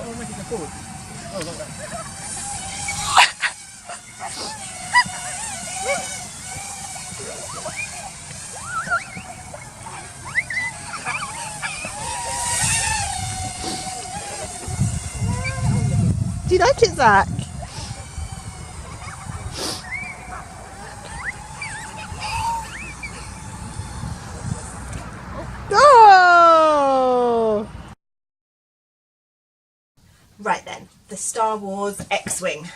Oh, making it forward. Oh, not that. Do you like it, Zach? Oh! Right then, the Star Wars X-Wing.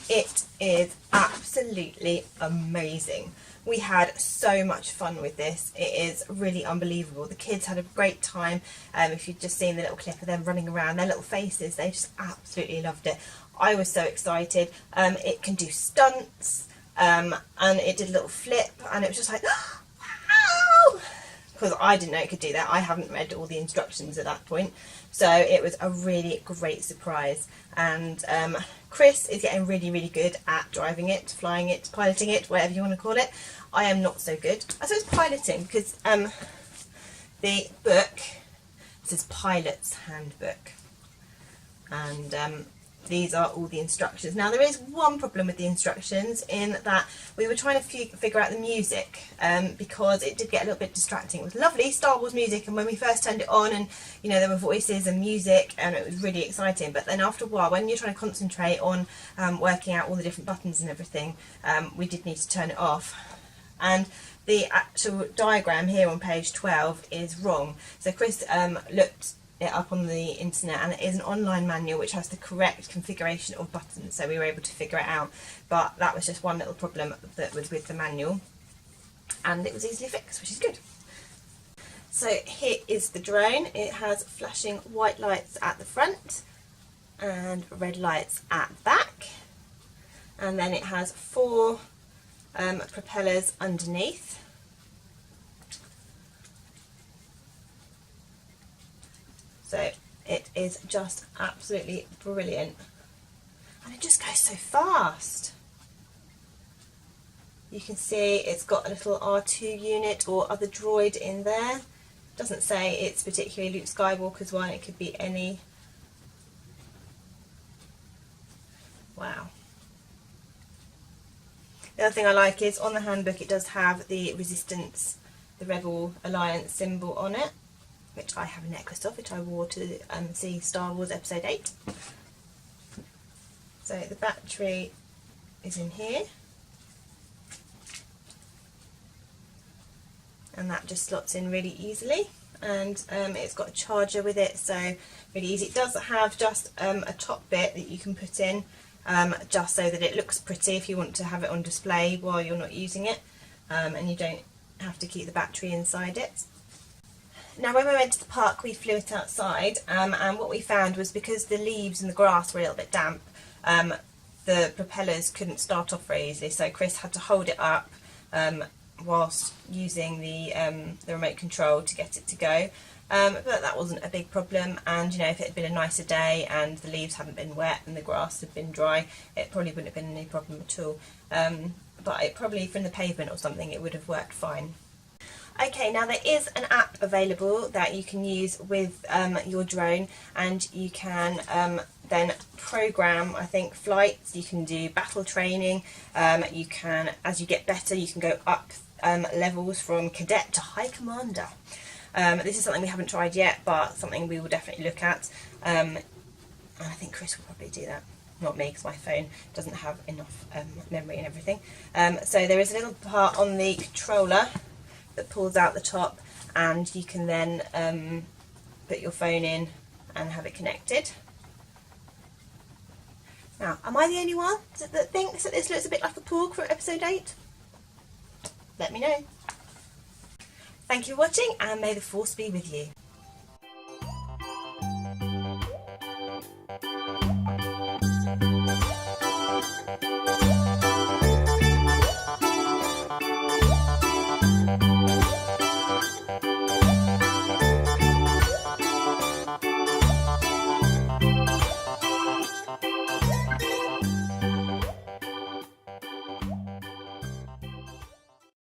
It is absolutely amazing. We had so much fun with this. It is really unbelievable. The kids had a great time. If you've just seen the little clip of them running around, their little faces, they just absolutely loved it. I was so excited. It can do stunts, and it did a little flip, and it was just like, wow! Because I didn't know it could do that. I haven't read all the instructions at that point. So it was a really great surprise. And Chris is getting really, really good at driving it, flying it, piloting it, whatever you want to call it. I am not so good. I suppose piloting, because the book says Pilot's Handbook. And these are all the instructions. Now there is one problem with the instructions in that we were trying to figure out the music because it did get a little bit distracting. It was lovely Star Wars music, and when we first turned it on, and you know, there were voices and music, and it was really exciting. But then after a while, when you're trying to concentrate on working out all the different buttons and everything, we did need to turn it off. And the actual diagram here on page 12 is wrong. So Chris looked it up on the internet, and it is an online manual which has the correct configuration of buttons, so we were able to figure it out. But that was just one little problem that was with the manual, and it was easily fixed, which is good. So here is the drone. It has flashing white lights at the front and red lights at the back, and then it has 4 propellers underneath. So it is just absolutely brilliant, and it just goes so fast. You can see it's got a little R2 unit or other droid in there. Doesn't say it's particularly Luke Skywalker's one, it could be any. Wow. The other thing I like is on the handbook it does have the Resistance, the Rebel Alliance symbol on it, which I have a necklace of, which I wore to see Star Wars Episode 8. So the battery is in here, and that just slots in really easily, and it's got a charger with it, so really easy. It does have just a top bit that you can put in just so that it looks pretty if you want to have it on display while you're not using it, and you don't have to keep the battery inside it. Now when we went to the park we flew it outside, and what we found was because the leaves and the grass were a little bit damp, the propellers couldn't start off very easily, so Chris had to hold it up whilst using the remote control to get it to go. But that wasn't a big problem, and you know, if it had been a nicer day and the leaves hadn't been wet and the grass had been dry, it probably wouldn't have been any problem at all. But it probably from the pavement or something it would have worked fine. Okay, now there is an app available that you can use with your drone, and you can then program, I think, flights. You can do battle training. You can, as you get better, you can go up levels from cadet to high commander. This is something we haven't tried yet, but something we will definitely look at. And I think Chris will probably do that. Not me, because my phone doesn't have enough memory and everything. So there is a little part on the controller that pulls out the top, and you can then put your phone in and have it connected. Now, am I the only one that thinks that this looks a bit like a porg from episode 8? Let me know. Thank you for watching, and may the force be with you.